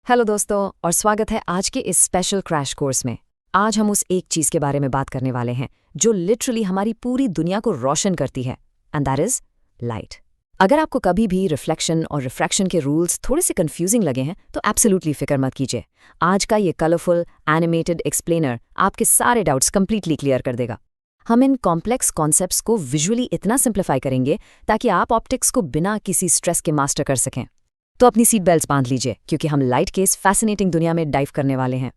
Hello दोस्तों और स्वागत है आज के इस स्पेशल क्रैश कोर्स में। आज हम उस एक चीज़ के बारे में बात करने वाले हैं जो लिटरली हमारी पूरी दुनिया को रोशन करती है, एंड दैट इज़ लाइट। अगर आपको कभी भी रिफ्लेक्शन और रिफ्रैक्शन के रूल्स थोड़े से कंफ्यूजिंग लगे हैं तो एब्सोल्युटली फिक्र मत कीजिए। आज का ये कलरफुल एनिमेटेड एक्सप्लेनर आपके सारे डाउट्स कंप्लीटली क्लियर कर देगा। हम इन कॉम्प्लेक्स कॉन्सेप्ट्स को विजुअली इतना सिंप्लीफाई करेंगे ताकि आप ऑप्टिक्स को बिना किसी स्ट्रेस के मास्टर कर सकें। तो अपनी सीट बेल्ट्स बांध लीजिए क्योंकि हम लाइट के इस फैसिनेटिंग दुनिया में डाइव करने वाले हैं।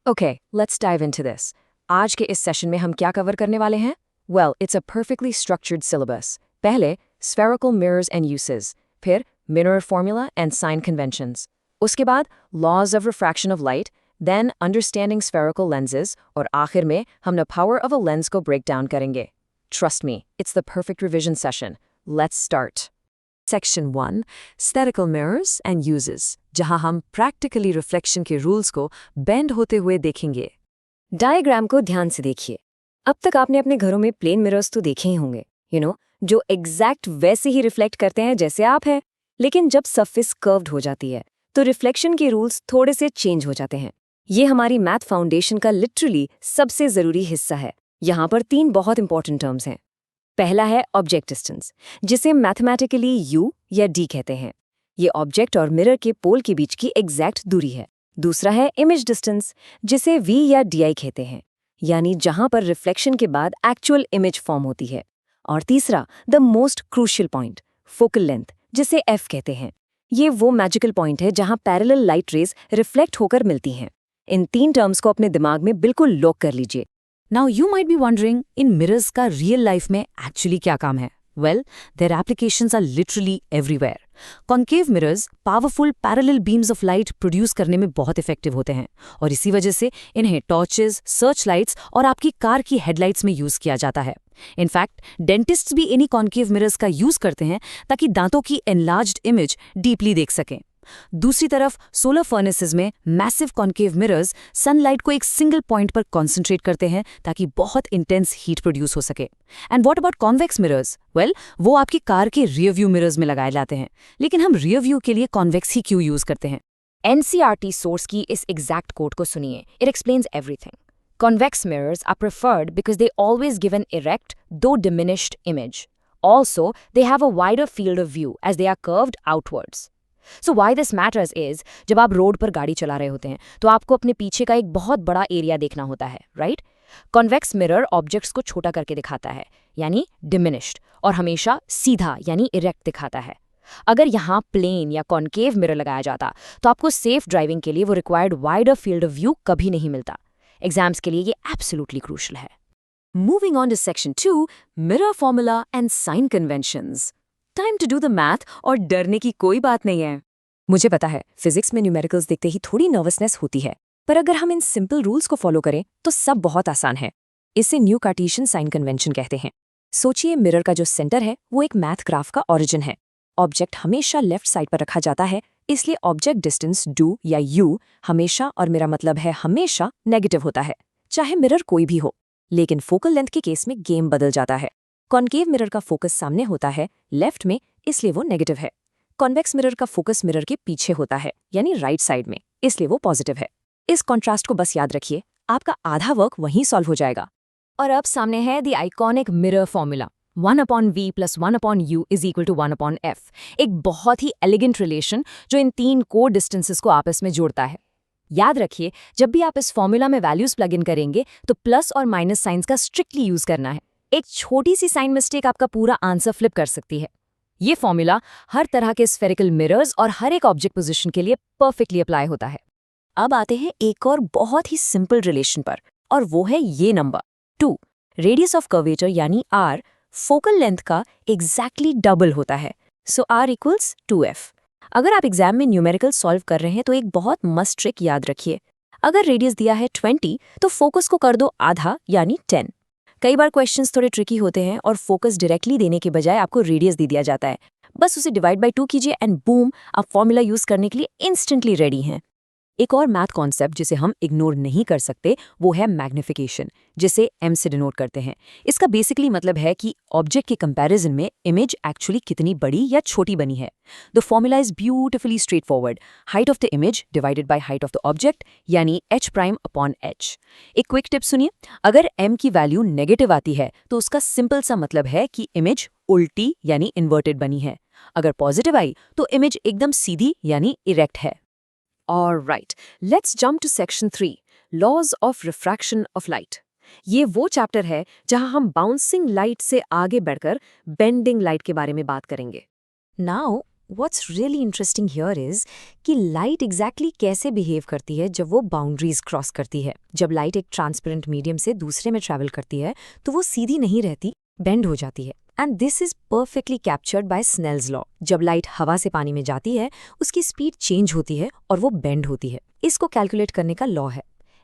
Okay, let's dive into this. आज के इस सेशन में हम क्या कवर करने वाले हैं? Well, it's a perfectly structured syllabus. पहले स्फेरिकल मिरर्स एंड यूसेस, फिर mirror formula and sign conventions, उसके बाद laws of refraction of light, then understanding spherical lenses, और आखिर में हम the power of a lens को ब्रेक डाउन करेंगे। Trust me, it's the perfect revision session. Let's start. Section 1, spherical mirrors and uses, जहां हम प्रैक्टिकली रिफ्लेक्शन के rules को बेंड होते हुए देखेंगे। डायग्राम को ध्यान से देखिए। अब तक आपने अपने घरों में प्लेन मिरर्स तो देखे ही होंगे, जो एग्जैक्ट वैसे ही रिफ्लेक्ट करते हैं जैसे आप हैं। लेकिन जब सरफेस कर्व्ड हो जाती है तो रिफ्लेक्शन के रूल्स थोड़े से चेंज हो जाते हैं। ये हमारी मैथ फाउंडेशन का लिटरली सबसे जरूरी हिस्सा है। यहाँ पर 3 बहुत इंपॉर्टेंट टर्म्स हैं। पहला है ऑब्जेक्ट डिस्टेंस, जिसे मैथमेटिकली यू या डी कहते हैं। ये ऑब्जेक्ट और मिरर के पोल के बीच की एग्जैक्ट दूरी है। दूसरा है इमेज डिस्टेंस, जिसे वी या डी कहते हैं, यानी जहां पर रिफ्लेक्शन के बाद एक्चुअल इमेज फॉर्म होती है। और तीसरा, the most crucial point, focal length, जिसे एफ कहते हैं। ये वो मैजिकल पॉइंट है जहां पैरेलल लाइट रेज रिफ्लेक्ट होकर मिलती हैं। इन 3 टर्म्स को अपने दिमाग में बिल्कुल लॉक कर लीजिए। Now you might be wondering, in mirrors का रियल लाइफ में एक्चुअली क्या काम है? Well, their applications are literally everywhere. Concave mirrors powerful parallel beams of light produce करने में बहुत इफेक्टिव होते हैं और इसी वजह से इन्हें टॉर्चेस, सर्च लाइट्स और आपकी कार की हेडलाइट्स में यूज किया जाता है। इनफैक्ट डेंटिस्ट्स भी इन्हीं कॉन्केव मिरर्स का यूज करते हैं ताकि दांतों की एनलार्ज्ड इमेज डीपली देख सकें। दूसरी तरफ सोलर फर्नेसेस में मैसिव कॉन्केव मिरर्स सनलाइट को एक सिंगल पॉइंट पर कॉन्सेंट्रेट करते हैं ताकि बहुत इंटेंस हीट प्रोड्यूस हो सके। And what about convex mirrors? Well, वो आपकी कार के रियर व्यू मिरर्स में लगाए जाते हैं, लेकिन हम रियर व्यू के लिए कॉन्वेक्स ही क्यों यूज करते हैं? एनसीईआरटी सोर्स की इस एग्जैक्ट कोड को सुनिए। It explains everything. Convex mirrors are preferred because they always give an erect, though diminished image. Also, they have a wider field of view as they are curved outwards. So why this matters is, जब आप road पर गाड़ी चला रहे होते हैं तो आपको अपने पीछे का एक बहुत बड़ा एरिया देखना होता है, राइट? कॉन्वेक्स मिरर ऑब्जेक्ट्स को छोटा करके दिखाता है, यानी डिमिनिश्ड, और हमेशा सीधा यानी इरेक्ट दिखाता है। अगर यहाँ प्लेन या कॉन्केव मिरर लगाया जाता तो आपको सेफ ड्राइविंग के लिए वो required wider field of view कभी नहीं मिलता। एग्जाम्स के लिए ये एब्सोल्युटली क्रूशियल है। Moving on to section 2, mirror formula and sign conventions. Time to do the math, और डरने की कोई बात नहीं है। मुझे पता है फिजिक्स में न्यूमेरिकल्स देखते ही थोड़ी नर्वसनेस होती है, पर अगर हम इन सिंपल रूल्स को फॉलो करें तो सब बहुत आसान है। इसे न्यू कार्टेशियन साइन कन्वेंशन कहते हैं। सोचिए, मिरर का जो सेंटर है वो एक मैथ ग्राफ का ओरिजिन है। ऑब्जेक्ट हमेशा लेफ्ट साइड पर रखा जाता है, इसलिए ऑब्जेक्ट डिस्टेंस डू या यू हमेशा, और मेरा मतलब है हमेशा, नेगेटिव होता है, चाहे मिरर कोई भी हो। लेकिन फोकल लेंथ के केस में गेम बदल जाता है। कॉन्केव मिरर का फोकस सामने होता है, लेफ्ट में, इसलिए वो नेगेटिव है। कॉन्वेक्स मिरर का फोकस मिरर के पीछे होता है, यानी राइट साइड में, इसलिए वो पॉजिटिव है। इस कॉन्ट्रास्ट को बस याद रखिए, आपका आधा वर्क वहीं सॉल्व हो जाएगा। और अब सामने है the iconic mirror formula, 1/v + 1/u = 1/f। एक बहुत ही एलिगेंट रिलेशन जो इन 3 कोड डिस्टेंसेस को आपस में जोड़ता है। याद रखिए, जब भी आप इस फॉर्मूला में वैल्यूज प्लग इन करेंगे तो प्लस और माइनस साइंस का स्ट्रिक्टली यूज करना है। एक छोटी सी साइन मिस्टेक आपका पूरा आंसर फ्लिप कर सकती है। ये फॉर्मूला हर तरह के स्फेरिकल मिरर्स और हर एक ऑब्जेक्ट पोजीशन के लिए परफेक्टली अप्लाई होता है। अब आते हैं एक और बहुत ही सिंपल रिलेशन पर, और वो है ये नंबर 2। रेडियस ऑफ कर्वेचर यानी r फोकल लेंथ का एग्जैक्टली डबल होता है, सो r = 2f। अगर आप एग्जाम में न्यूमेरिकल सॉल्व कर रहे हैं तो एक बहुत मस्त ट्रिक याद रखिए। अगर रेडियस दिया है 20 तो फोकस को कर दो आधा, यानी 10। कई बार क्वेश्चंस थोड़े ट्रिकी होते हैं और फोकस डायरेक्टली देने के बजाय आपको रेडियस दे दिया जाता है। बस उसे डिवाइड बाय 2 कीजिए एंड बूम, आप फॉर्मूला यूज करने के लिए इंस्टेंटली रेडी हैं। एक और मैथ कॉन्सेप्ट जिसे हम इग्नोर नहीं कर सकते वो है मैग्निफिकेशन, जिसे m से डिनोट करते हैं। इसका बेसिकली मतलब है कि ऑब्जेक्ट के कंपैरिजन में इमेज एक्चुअली कितनी बड़ी या छोटी बनी है। The formula is beautifully straight forward, height of the image divided by height of the object, यानी h'/h। एक क्विक टिप सुनिए, अगर m की वैल्यू नेगेटिव आती है तो उसका सिंपल सा मतलब है कि इमेज उल्टी यानी इन्वर्टेड बनी है। अगर पॉजिटिव आई तो इमेज एकदम सीधी यानी इरेक्ट है। Alright, let's jump to section 3, Laws of Refraction of Light. ये वो चैप्टर है जहां हम बाउंसिंग लाइट से आगे बढ़कर बेंडिंग लाइट के बारे में बात करेंगे। Now, what's really interesting here is कि लाइट एग्जैक्टली कैसे बिहेव करती है जब वो बाउंड्रीज क्रॉस करती है। जब लाइट एक ट्रांसपेरेंट मीडियम से दूसरे में ट्रैवल करती है तो वो सीधी नहीं रहती, बेंड हो जाती है। And this is perfectly captured by Snell's law. जब लाइट हवा से पानी में जाती है उसकी स्पीड चेंज होती है और वो बेंड होती है। इसको कैलकुलेट करने का लॉ है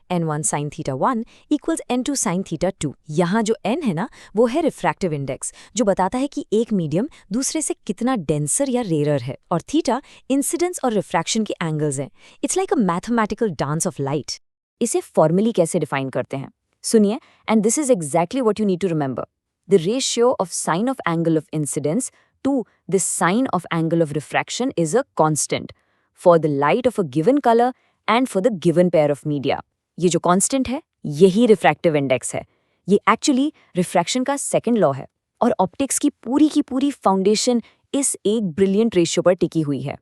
n1 sin θ 1 equals n2 sin θ 2। यहाँ जो n है ना वो है रिफ्रैक्टिव इंडेक्स, जो बताता है कि एक मीडियम दूसरे से कितना डेंसर या रेयर है, और थीटा इंसिडेंस और रिफ्रैक्शन के एंगल्स हैं। It's like a mathematical dance of light. इसे फॉर्मली कैसे डिफाइन करते हैं सुनिए, and this is exactly what you need to remember. The ratio of sine of angle of incidence to the sine of angle of refraction is a constant for the light of a given color and for the given pair of media. ये जो constant है यही refractive index है। ये actually refraction का second law है और optics की पूरी foundation इस एक brilliant ratio पर टिकी हुई है।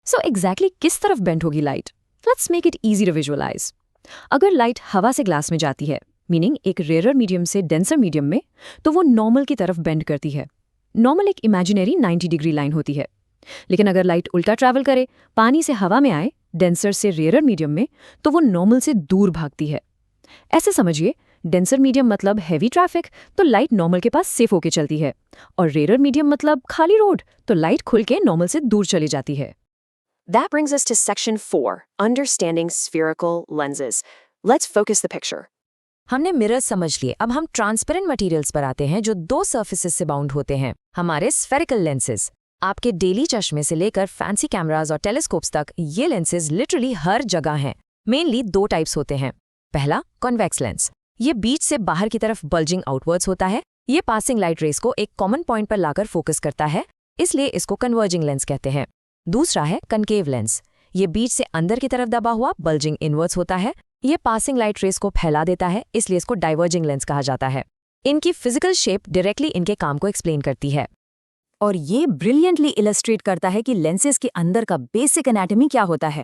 So exactly किस तरफ bend होगी light? Let's make it easy to visualize. अगर light हवा से glass में जाती है, मीनिंग एक रेयर मीडियम से डेंसर मीडियम में, तो वो नॉर्मल की तरफ बेंड करती है। नॉर्मल एक इमेजिनरी 90 डिग्री लाइन होती है। लेकिन अगर लाइट उल्टा ट्रैवल करे, पानी से हवा में आए, डेंसर से रेयर मीडियम में, तो वो नॉर्मल से दूर भागती है। ऐसे समझिए, डेंसर मीडियम मतलब हैवी ट्रैफिक, तो लाइट नॉर्मल के पास सेफ होके चलती है, और रेयर मीडियम मतलब खाली रोड, तो लाइट खुल के नॉर्मल से दूर चली जाती है। That brings us to section 4, understanding spherical lenses. Let's focus the picture. हमने मिरर समझ लिए, अब हम ट्रांसपेरेंट मटेरियल्स पर आते हैं जो दो सर्फेसेस से बाउंड होते हैं, हमारे स्फेरिकल लेंसेज। आपके डेली चश्मे से लेकर फैंसी कैमराज और टेलीस्कोप्स तक ये लेंसेज लिटरली हर जगह हैं। मेनली दो टाइप्स होते हैं। पहला, कॉन्वेक्स लेंस। ये बीच से बाहर की तरफ बल्जिंग आउटवर्ड्स होता है। ये पासिंग लाइट रेस को एक कॉमन पॉइंट पर लाकर फोकस करता है, इसलिए इसको कन्वर्जिंग लेंस कहते हैं। दूसरा है कनकेव लेंस। ये बीच से अंदर की तरफ दबा हुआ बल्जिंग इनवर्ड्स होता है। ये पासिंग लाइट रेस को फैला देता है, इसलिए इसको डाइवर्जिंग लेंस कहा जाता है। इनकी फिजिकल शेप डायरेक्टली इनके काम को एक्सप्लेन करती है, और ये ब्रिलियंटली इलस्ट्रेट करता है कि लेंसेज के अंदर का बेसिक एनाटॉमी क्या होता है।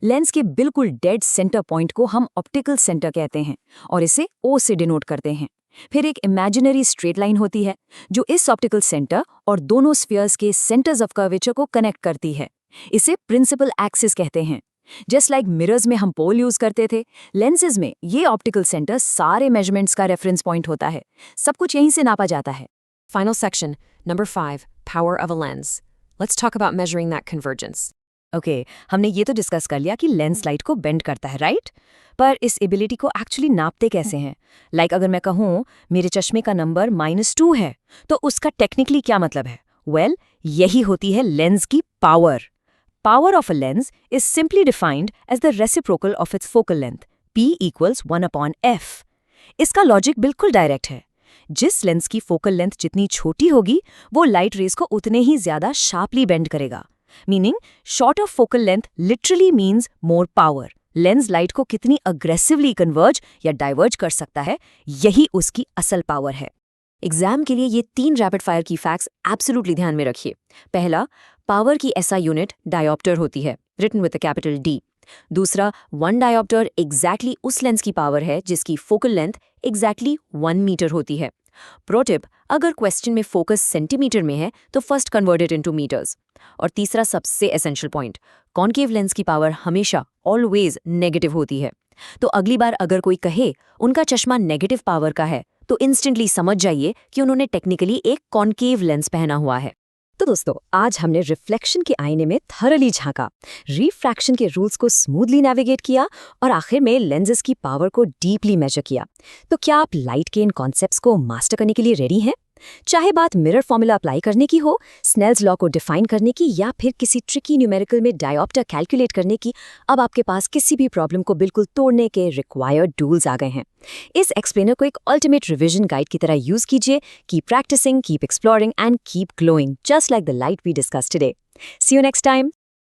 लेंस के बिल्कुल डेड सेंटर पॉइंट को हम ऑप्टिकल सेंटर कहते हैं और इसे O से डिनोट करते हैं। फिर एक इमेजिनरी स्ट्रेट लाइन होती है जो इस ऑप्टिकल सेंटर और दोनों स्फीयर्स के सेंटर्स ऑफ कर्वेचर को कनेक्ट करती है। इसे प्रिंसिपल एक्सिस कहते हैं। जस्ट लाइक मिरर्स में हम पोल यूज करते थे, लेंसेज में ये ऑप्टिकल सेंटर सारे मेजरमेंट्स का रेफरेंस पॉइंट होता है। सब कुछ यहीं से नापा जाता है। Final section, number 5, power of a lens. Let's talk about measuring that convergence. Okay, हमने ये तो डिस्कस कर लिया कि लेंस लाइट को बेंड करता है, राइट? पर इस एबिलिटी को एक्चुअली नापते कैसे हैं? लाइक अगर मैं कहूँ मेरे चश्मे का नंबर -2 है, तो उसका टेक्निकली क्या मतलब है? वेल, यही होती है लेंस की power. Power of a lens is simply defined as the reciprocal of its focal length, P equals 1/f. इसका लॉजिक बिल्कुल डायरेक्ट है। जिस लेंस की फोकल लेंथ जितनी छोटी होगी, वो लाइट रेज को उतने ही ज्यादा शार्पली बेंड करेगा। Meaning, shorter focal length literally means more power. Lens light को कितनी अग्रेसिवली कन्वर्ज या डाइवर्ज कर सकता है, यही उसकी असल पावर है। एग्जाम के लिए ये 3 रैपिड फायर की फैक्ट्स एब्सोल्युटली ध्यान में रखिए। पहला, पावर की एसआई यूनिट डायोप्टर होती है, written with the capital D। दूसरा, 1 डायोप्टर एग्जैक्टली उस लेंस की पावर है जिसकी फोकल लेंथ एग्जैक्टली 1 मीटर होती है। प्रो टिप, अगर क्वेश्चन में फोकस सेंटीमीटर में है तो first convert it into metres. और तीसरा सबसे एसेंशियल पॉइंट, कॉनकेव लेंस की पावर हमेशा ऑलवेज नेगेटिव होती है। तो अगली बार अगर कोई कहे उनका चश्मा नेगेटिव पावर का है, तो इंस्टेंटली समझ जाइए कि उन्होंने टेक्निकली एक कॉनकेव लेंस पहना हुआ है। तो दोस्तों, आज हमने रिफ्लेक्शन के आईने में थरली झांका, रिफ्रैक्शन के रूल्स को स्मूथली नेविगेट किया और आखिर में लेंसेज की पावर को डीपली मेजर किया। तो क्या आप लाइट के इन कॉन्सेप्ट्स को मास्टर करने के लिए रेडी हैं? चाहे बात मिरर फॉर्मूला अप्लाई करने की हो, स्नेल्स लॉ को डिफाइन करने की या फिर किसी ट्रिकी न्यूमेरिकल में डायोप्टर कैलकुलेट करने की, अब आपके पास किसी भी प्रॉब्लम को बिल्कुल तोड़ने के रिक्वायर्ड टूल्स आ गए हैं। इस एक्सप्लेनर को एक अल्टीमेट रिवीजन गाइड की तरह यूज कीजिए। Keep practising, keep exploring and keep glowing, just like the light we discussed today. See you next time.